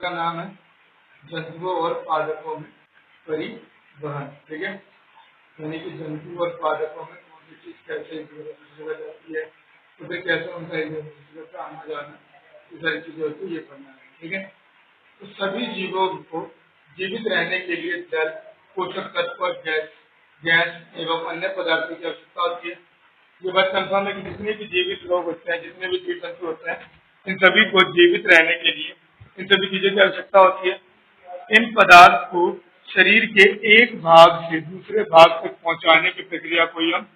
का नाम है जंतुओं और पादपों में परिवहन। ठीक है, यानी कि जंतु और पादपों में कौन सी चीज कैसे एक जगह जाती है, तो फिर कैसे उनका एक दूसरे का आना जाना, ये सारी चीजें होती है, ये पढ़ना है। ठीक है, तो सभी जीवों को जीवित रहने के लिए जल, पोषक तत्व और गैस एवं अन्य पदार्थों की आवश्यकता होती है। ये बात कंफर्म है कि जितने भी जीवित लोग होते हैं, जितने भी जीव जंतु होते हैं, इन सभी को जीवित रहने के लिए इन सभी चीजों की आवश्यकता होती है। इन पदार्थ को शरीर के एक भाग से दूसरे भाग तक पहुंचाने की प्रक्रिया को ही हम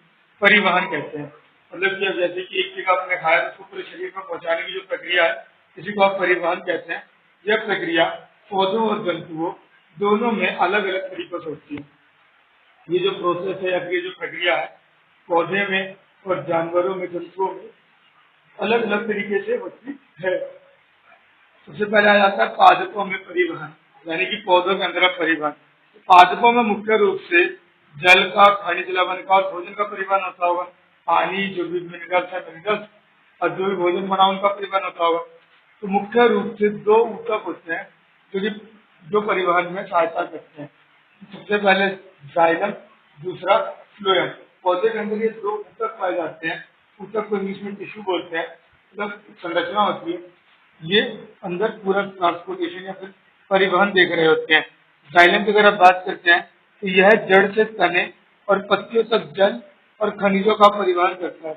परिवहन कहते हैं। मतलब कि जैसे कि एक चीज आपने खाया तो उसको पूरे शरीर में पहुंचाने की जो प्रक्रिया है, इसी को आप परिवहन कहते हैं। यह प्रक्रिया पौधों और जंतुओं दोनों में अलग अलग तरीकों से होती है। ये जो प्रोसेस है या फिर जो प्रक्रिया है, पौधे में और जानवरों में, जंतुओं में अलग अलग तरीके से होती है। सबसे पहले आ जाता है पादपों में परिवहन, यानी कि पौधों के अंदर परिवहन। पादपों में मुख्य रूप से जल का, खनिज लवण का और भोजन का परिवहन होता होगा। पानी, जो भी मिनरल्स है मिनरल्स, और जो भी भोजन बना उनका परिवहन होता होगा। तो मुख्य रूप से दो ऊतक होते हैं जो परिवहन में सहायता करते हैं। सबसे पहले जाइलम, दूसरा फ्लोएम। पौधे के अंदर ये दो ऊतक पाए जाते हैं। ऊतक को इंग्लिश में टिश्यू बोलते हैं। मतलब संरचना होती है, ये अंदर पूरा ट्रांसपोर्टेशन या फिर परिवहन देख रहे होते हैं। जाइलम की अगर आप बात करते हैं तो यह जड़ से तने और पत्तियों तक जल और खनिजों का परिवहन करता है।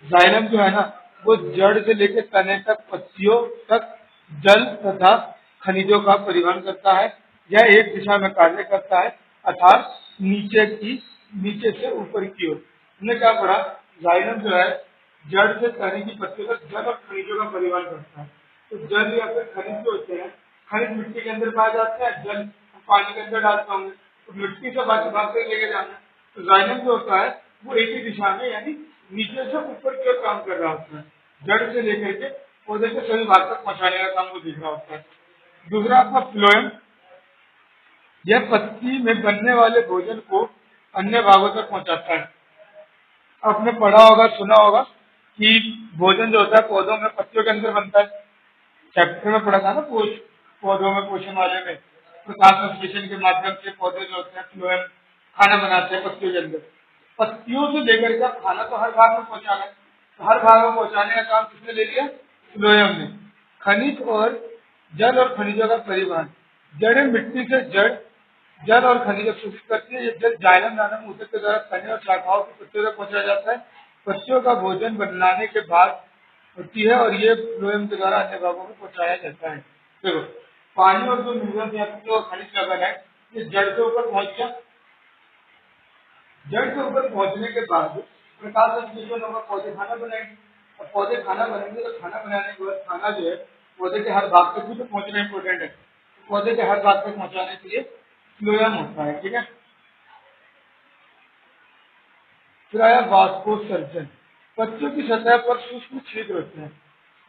जाइलम जो है ना, वो जड़ से लेकर तने तक, पत्तियों तक जल तथा खनिजों का परिवहन करता है। यह एक दिशा में कार्य करता है, अर्थात नीचे से ऊपर की ओर। हमने क्या पढ़ा, जाइलम जो है जड़ से तने की पत्तियों तक जल और खनिजों का परिवहन करता है। तो जल या फिर खनिज जो होते हैं, खनिज मिट्टी के अंदर पाए जाते हैं, जल पानी के अंदर डालते होंगे, तो मिट्टी से बाकी भाग तक लेके जाना है। तो जाइलम जो होता है वो एक ही दिशा में, यानी नीचे से ऊपर की ओर काम कर रहा होता है। जड़ से लेकर के पौधे के सभी भाग तक पहुंचाने का काम वो दिख रहा होता है। दूसरा आपका फ्लोएम, यह पत्ती में बनने वाले भोजन को अन्य भागों तक पहुंचाता है। आपने पढ़ा होगा, सुना होगा कि भोजन जो होता है पौधों में पत्तियों के अंदर बनता है। चैप्टर में पढ़ा था ना, पौधों में पोषण वाले में, प्रकाश संश्लेषण के माध्यम से पौधे जो होते हैं फ्लोएम खाना बनाते हैं पत्तियों के अंदर। पत्तियों से लेकर के खाना तो हर भाग में पहुंचाना है, तो हर भाग में पहुंचाने का काम किसने ले लिया, फ्लोएम ने। खनिज और जल और खनिजों का परिवहन, जड़ें मिट्टी से जल और खनिज अवशोषित करती है। ये जल जाइलम नामक ऊतक के द्वारा तने और शाखाओं की पत्तियों तक पहुंचाया जाता है। पत्तियों का भोजन बनाने के बाद होती है और ये फ्लोएम के द्वारा अन्य भागों में पहुंचाया जाता है। देखो, पानी और जो मिनरल या जो खनिज लवण है, ये जड़ से ऊपर पहुंच गया। जड़ से ऊपर पहुंचने के बाद प्रकाश संश्लेषण होगा, पौधे खाना बनाएंगे। और पौधे खाना बनाएंगे तो खाना बनाने के बाद खाना जो है पौधे के हर भाग तक भी तो पहुंचना इंपॉर्टेंट है। पौधे के हर भाग तक पहुंचाने के लिए फ्लोएम होता है। ठीक है, फिर आया वाष्पोत्सर्जन। पत्तियों की सतह पर सूक्ष्म छेद होते हैं।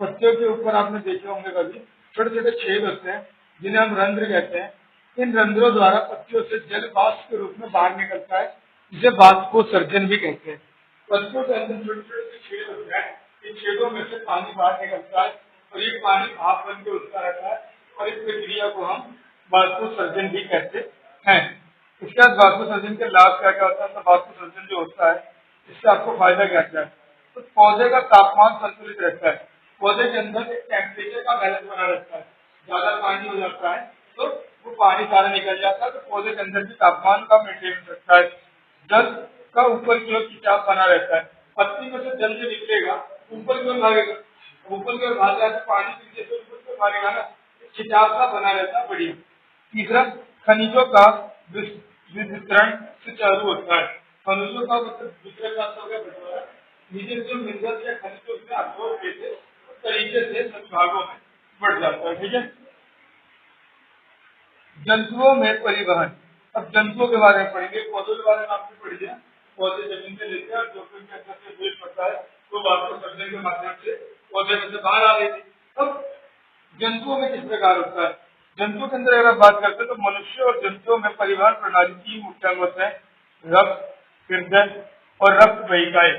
पत्तियों के ऊपर आपने देखे होंगे कभी छोटे छोटे छेद होते हैं, जिन्हें हम रंध्र कहते हैं। इन रंध्रों द्वारा पत्तियों से जल वाष्प के रूप में बाहर निकलता है, जिसे वाष्पोत्सर्जन भी कहते हैं। पत्तियों के अंदर छोटे छोटे छेद होते हैं, इन छेदों में से पानी बाहर निकलता है और ये पानी भाप बन के उठता रहता है, और इस प्रक्रिया को हम वाष्पोत्सर्जन भी कहते हैं। इसके बाद वाष्पोत्सर्जन के लाभ क्या क्या होता है, तो वाष्पोत्सर्जन जो होता है इससे आपको फायदा क्या क्या है, तो पौधे का तापमान संतुलित रहता है। पौधे के अंदर एक टेम्परेचर का बैलेंस बना रहता है। ज्यादा पानी हो जाता है तो वो पानी सारा निकल जाता है, तो पौधे के अंदर भी तापमान का मेंटेन हो सकता है। जल का ऊपर की ओर खिंचाव बना रहता है। पत्ती में से जल जो निकलेगा ऊपर की ओर भागेगा, ऊपर की ओर भाग तो पानी नीचे से ऊपर की ओर भागेगा ना, खिंचाव का बना रहता है। बढ़िया। तीसरा, खनिजों का वितरण सुचारू होता है। खनिजों का मतलब दूसरे का हो गया बंटवारा। नीचे जो मिनरल या खनिज उसमें अब्जॉर्ब करके तरीके से सभी भागों में बढ़ जाता है। ठीक है, जंतुओं में परिवहन। अब जंतुओं के बारे में पढ़ेंगे, पौधों के बारे में आपने पढ़ लिया। पौधे जमीन से लेकर और जोखिम के अंदर से वेस्ट पड़ता है तो वाष्पोत्सर्जन के माध्यम से पौधे में से बाहर आ रही थी। अब जंतुओं में किस प्रकार होता है, जंतुओं के अंदर अगर आप बात करते हैं तो मनुष्य और जंतुओं में परिवहन प्रणाली तीन मुख्य अंग होते हैं, रक्त, हृदय और रक्त वाहिकाएं।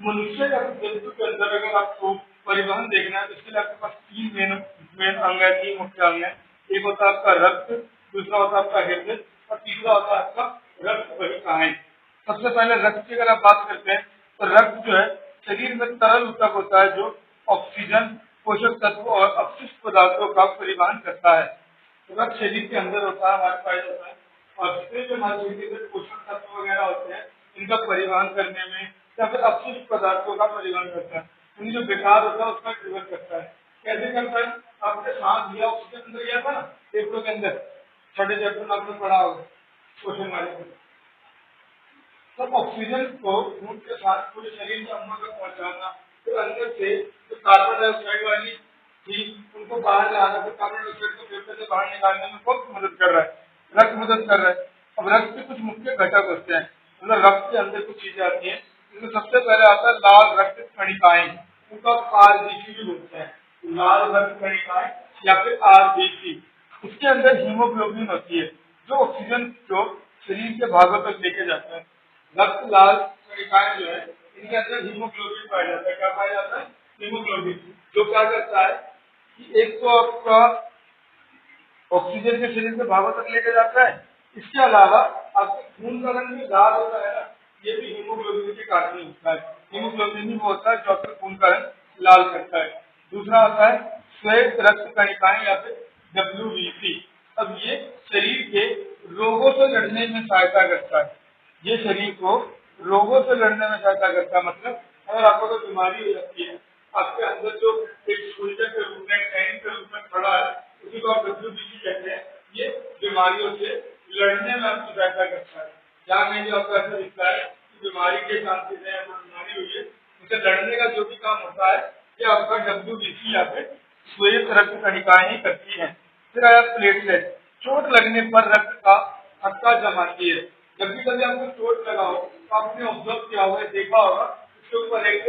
मनुष्य या जंतु के अंदर अगर आपको परिवहन देखना है तो इसके लिए आपके पास तीन मेन मेन अंग है, 3 मुख्य अंग है। एक होता है आपका रक्त, दूसरा होता है आपका हृदय और तीसरा होता है आपका रक्त वाहिकाएं। सबसे पहले रक्त की अगर आप बात करते हैं तो रक्त जो है शरीर में तरल ऊतक होता है जो ऑक्सीजन, पोषक तत्व और अपशिष्ट पदार्थों का परिवहन करता है। रक्त शरीर के अंदर होता है, हमारे पास होता है और जितने भी हमारे शरीर में पोषक तत्व वगैरह होते हैं इनका परिवहन करने में या फिर अपशिष्ट पदार्थों का परिवहन करता है, यानी जो बेकार होता है उसका परिवहन करता है। कैसे करता है? आपने सांस लिया, ऑक्सीजन अंदर गया था ना फेफड़ों के अंदर, छठे चैप्टर में आपने पढ़ा होगा क्वेश्चन वाले में। तब ऑक्सीजन को खून के साथ पूरे शरीर के अंगों तक पहुंचाना, फिर अंदर से जो कार्बन डाइऑक्साइड वाली थी उनको बाहर लाना, फिर कार्बन डाइऑक्साइड को फेफड़े से बाहर निकालने में कौन मदद कर रहा है? रक्त मदद कर रहा है। अब रक्त के कुछ मुख्य घटक होते हैं, मतलब रक्त के अंदर कुछ चीजें आती हैं, जिसमें सबसे पहले आता है लाल रक्त कणिकाएं, उनको आरबीसी भी बोलते हैं, लाल रक्त कणिकाएं या फिर आरबीसी। उसके अंदर हीमोग्लोबिन होती है जो ऑक्सीजन को शरीर के भागों तक लेके जाता है। रक्त लाल कणिकाएं जो है इनके अंदर हीमोग्लोबिन पाया जाता है। क्या पाया जाता है? हीमोग्लोबिन, जो क्या करता है कि एक तो आपका ऑक्सीजन के शरीर के भागों तक लेके जाता है, इसके अलावा आपके खून का रंग भी लाल होता है ना, ये भी हीमोग्लोबिन के कारण ही होता है। हीमोग्लोबिन ही वो होता है जो आपके खून का रंग लाल करता है। दूसरा आता है श्वेत रक्त कणिकाएं या फिर WBC। अब ये शरीर के रोगों से लड़ने में सहायता करता है। ये शरीर को रोगों से लड़ने में सहायता करता है। मतलब अगर आपको कोई बीमारी हो जाती है, आपके अंदर जो एक सोल्जर के रूप में, सैनिक के रूप में खड़ा है, उसी को आप WBC कहते हैं। ये बीमारियों से लड़ने में आपकी सहायता करता है। क्या नहीं जो आपको ऐसा दिखता है कि बीमारी के चांसेस है, बीमारी हुई है, उसे लड़ने का जो भी काम होता है ये आपका WBC या फिर श्वेत रक्त कणिकाएं ही करती है। फिर आया प्लेटलेट, चोट लगने पर रक्त का थक्का जमाती है। जब भी कभी आपको चोट लगा हो तो आपने ऑब्जर्व किया होगा, देखा होगा, उसके ऊपर एक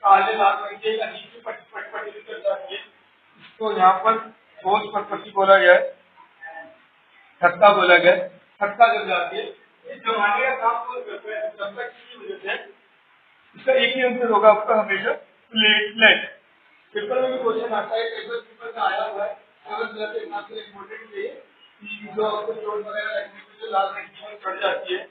काले लाल रंग की अजीब सी पट्टी निकल जाती है। इसको यहाँ पर ठोस पट्टी बोला गया है, थक्का बोला गया है। थक्का जब जाती है ये जमाने का काम कौन करता है? जब तक किसी वजह से इसका एक ही आंसर होगा आपका हमेशा प्लेटलेट। पेपर में भी क्वेश्चन आता है, पेपर का आया हुआ है, अगर इम्पोर्टेंट है कि जो आपको चोट वगैरह लगने पे जो लाल रंग की चढ़ जाती है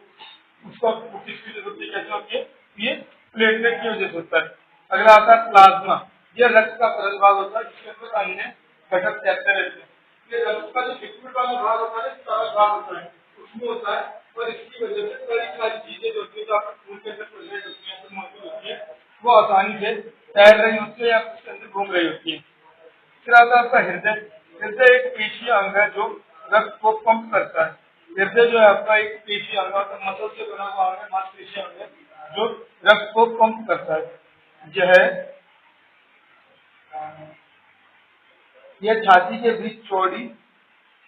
उसको आपको किसकी जरूरत है, कैसे होती है? ये प्लेटलेट की वजह से होता है। अगला आता है प्लाज्मा, यह रक्त का तरल भाग होता है जिसके अंदर अन्य घटक तैरते रहते हैं। ये रक्त का जो लिक्विड वाला भाग होता है, तरल भाग होता है, उसमें होता है और इसकी वजह से कई सारी चीजें जो होती है, जो आपके खून के अंदर प्रेजेंट होती है, मौजूद होती है, वो आसानी से तैर रही होती है या उसके अंदर घूम रही होती है। फिर आता है आपका हृदय। हृदय एक पेशीय अंग है जो रक्त को पंप करता है। हृदय जो है आपका एक पेशीय अंग है, मसल से बना हुआ अंग है, मांसपेशीय अंग है जो रक्त को पंप करता है। यह छाती के बीच चौड़ी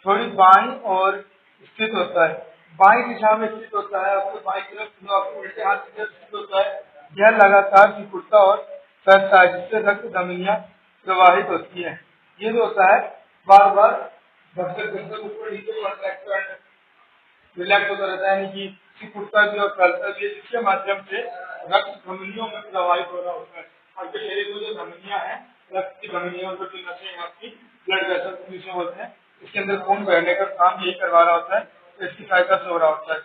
थोड़ी बाईं और स्थित होता है, बाईं दिशा में स्थित होता है, आपको बाईं तरफ जो आपको उल्टे हाथ की तरफ स्थित होता है। यह लगातार सिकुड़ता और फैलता है जिससे रक्त धमनियां प्रवाहित होती है। ये जो होता है बार बार धक्कर धक्कर ऊपर नीचे कॉन्ट्रैक्ट रिलैक्स होता रहता है, यानी कि सिकुड़ता भी और फैलता भी है, जिसके माध्यम से रक्त धमनियों में प्रवाहित हो रहा होता है। आपके शरीर में जो धमनियां हैं, रक्त की धमनियों को जो नसें हैं आपकी, ब्लड वेसल्स जिसे बोलते हैं, इसके अंदर खून बहने का काम यही करवा रहा होता है, तो इसकी सहायता से हो रहा होता है।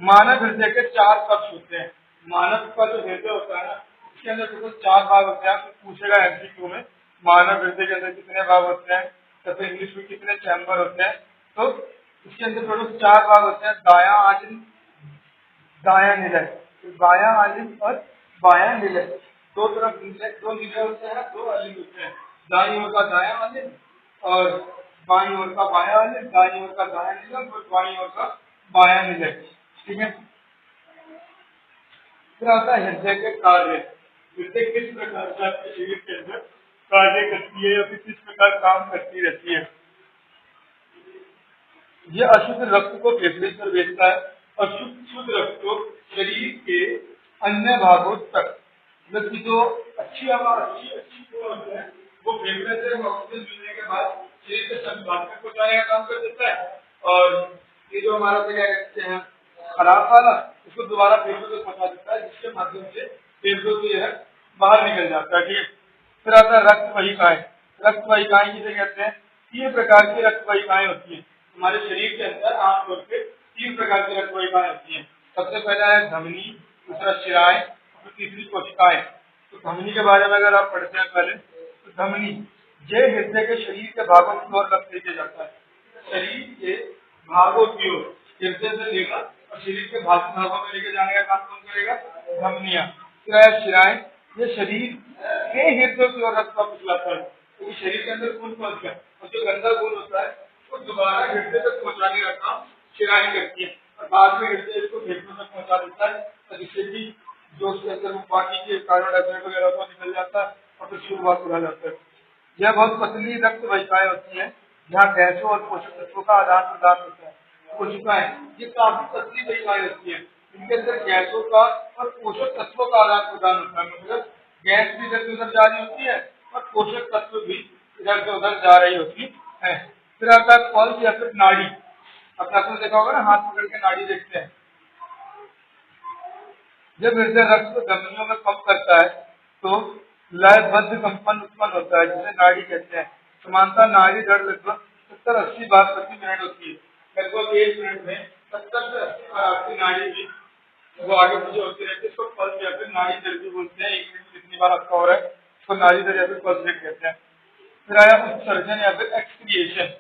मानव हृदय के 4 कक्ष होते हैं। मानव का जो हृदय होता है ना, इसके अंदर टोटल 4 भाग होते हैं। आपसे पूछेगा MCQ में मानव हृदय के अंदर कितने भाग होते हैं, या फिर इंग्लिश में कितने चैम्बर होते हैं, तो इसके अंदर टोटल 4 भाग होते हैं। दायां आलिंग, दायां निलय, बायां आलिंग और बायां निलय। दो तरफ निलय, 2 निलय होते हैं, 2 आलिंग होते हैं। दाईं ओर का दायां आलिंग और बाईं ओर का बायां आलिंग, दाईं ओर का दायां निलय और बाईं ओर का बायां निलय। ठीक है। फिर आता है हृदय के कार्य। हृदय किस प्रकार से आपके शरीर के अंदर कार्य करती है या फिर किस प्रकार काम करती रहती है? यह अशुद्ध रक्त को फेफड़े पर भेजता है और शुद्ध रक्त को शरीर के अन्य भागों तक, मतलब कि जो अच्छी हवा, अच्छी अच्छी होती है वो फेफड़े से ऑक्सीजन मिलने के बाद शरीर के सभी भाग तक पहुंचाने का काम कर देता है, और ये जो हमारा क्या कहते हैं खराब वाला, उसको दोबारा फेफड़े तक पहुंचा देता है, जिसके माध्यम से फेफड़ों से यह बाहर निकल जाता है। ठीक है। फिर आता है रक्त वाहिकाएं। रक्त वाहिकाएं किसे कहते हैं? 3 प्रकार की रक्त वाहिकाएं होती हैं हमारे शरीर के अंदर। आमतौर पे 3 प्रकार की रक्त वाहिकाएं होती हैं। सबसे पहला है धमनी, दूसरा शिराएं और तीसरी कोशिकाएं। तो धमनी के बारे में अगर आप पढ़ते हैं पहले, तो धमनी ये हृदय के शरीर के भागों की ओर रक्त लेके जाता है। शरीर के भागों की ओर हृदय से लेकर और शरीर के भागों में लेके जाने का काम कौन करेगा? धमनियां। फिर आया शिराएं, ये शरीर के हृदय की ओर रक्त वापस लाता है, क्योंकि शरीर के अंदर खून पहुंच गया और जो गंदा खून होता है वो दोबारा हृदय तक पहुंचाने का काम शिराएं करती है और बाद में हृदय इसको फेफड़ों तक पहुंचा देता है, और जिससे कि जो उसके अंदर वो बाकी के कार्बन डाइऑक्साइड वगैरह वो निकल जाता है और फिर शुरुआत हो जाता है। यह बहुत पतली रक्त वाहिकाएं होती हैं जहाँ गैसों और पोषक तत्वों का आदान प्रदान होता है। कोशिकाएं ये काफी पतली वाहिकाएं होती हैं, इनके अंदर गैसों का और पोषक तत्वों का आदान प्रदान होता है। मतलब गैस भी इधर से उधर जा रही होती है और पोषक तत्व भी इधर से उधर जा रही होती है। फिर आता है पल्स या फिर नाड़ी। अपने आपने देखा होगा ना, हाथ पकड़ के नाड़ी देखते हैं। जब हृदय रक्त को धमनियों में पंप करता है तो लयबद्ध कंपन उत्पन्न होता है जिसे नाड़ी कहते हैं। समानता नाड़ी दर लगभग 70-80 बार प्रति मिनट होती है। लगभग 1 मिनट में 70 से 80 बार आपकी नाड़ी भी वो आगे पीछे होती रहती है। इसको पल्स या फिर नाड़ी दर भी बोलते हैं। 1 मिनट में जितनी बार आपका हो रहा है उसको नाड़ी दर या फिर पल्स रेट कहते हैं। फिर आया उत्सर्जन या फिर एक्सक्रिएशन।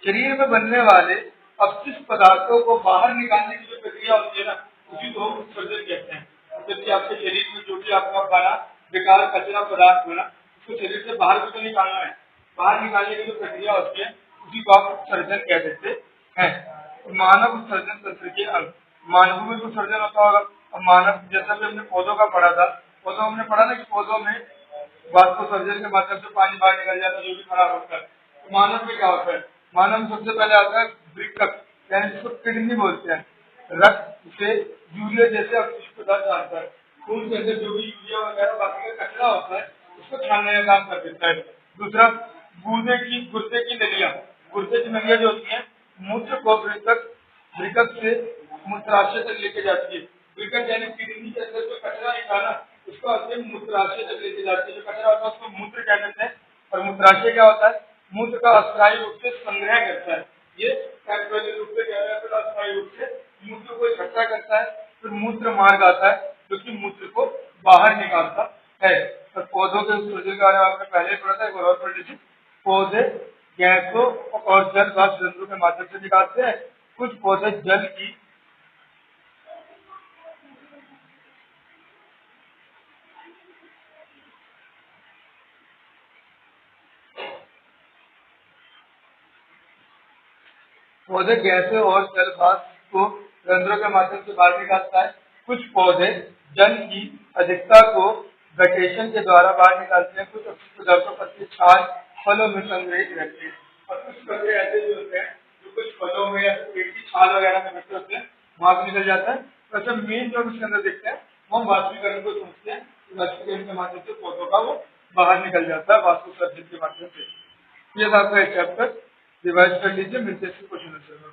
शरीर में बनने वाले अपशिष्ट पदार्थों को बाहर निकालने की जो प्रक्रिया होती है ना, उसी को हम उत्सर्जन कहते हैं। जबकि आपके शरीर में जो भी आपका बना बेकार कचरा पदार्थ बना, उसको शरीर से बाहर भी तो निकालना है। बाहर निकालने की जो प्रक्रिया होती है उसी को आप उत्सर्जन कह देते हैं। मानव उत्सर्जन तंत्र के अंग। मानव में तो उत्सर्जन होता होगा। अब मानव, जैसा भी हमने पौधों का पढ़ा था, पौधों हमने पढ़ा ना कि पौधों में वाष्पोत्सर्जन के माध्यम से पानी बाहर निकल जाता है जो भी खराब होता है। तो मानव में क्या होता है? मानव में सबसे पहले आता है वृक्क, यानी जिसको किडनी बोलते हैं। रक्त से यूरिया जैसे अपशिष्ट पदार्थ आता है। खून के अंदर जो भी यूरिया वगैरह बाकी का कचरा होता है उसको छानने का काम कर देता है। दूसरा, गुर्दे की नलियां। गुर्दे की नलियां जो होती है मूत्र को वृक्क से मूत्राशय तक लेके जाती है। वृक्क यानी किडनी के अंदर जो कचरा निकाला उसको अपने मूत्राशय तक लेके जाती है। जो कचरा होता है उसको मूत्र कह देते हैं। और मूत्राशय क्या होता है? मूत्र का अस्थायी रूप से संग्रह करता है। ये टेम्परेरी रूप से क्या है, फिर अस्थायी रूप से मूत्र को इकट्ठा करता है। फिर मूत्र मार्ग आता है जो कि मूत्र को बाहर निकालता है। और पौधों के उत्सर्जन के बारे में आपने पहले ही पढ़ा था, एक बार और पढ़ लीजिए। पौधे गैसों और जल वाष्प जंतु के माध्यम से निकालते हैं। कुछ पौधे जल की पौधे गैसें और जल वाष्प को रंध्रों के माध्यम से बाहर निकालता है। कुछ पौधे जल की अधिकता को वेकेशन के द्वारा बाहर निकालते हैं। कुछ अपशिष्ट पदार्थों पत्ती छाल फलों में संग्रहित रहते हैं। और कुछ पौधे ऐसे भी होते हैं जो कुछ फलों में या पेड़ की छाल वगैरह में बैठे होते हैं, वहां से निकल जाता है। वैसे मेन जो इसके अंदर देखते हैं वो हम वाष्पीकरण को समझते हैं। वाष्पीकरण के माध्यम से पौधों का वो बाहर निकल जाता है वाष्पोत्सर्जन के माध्यम से। ये था आपका एक चैप्टर, रिवाइज कर लीजिए, मिलते हैं क्वेश्चन आंसर में।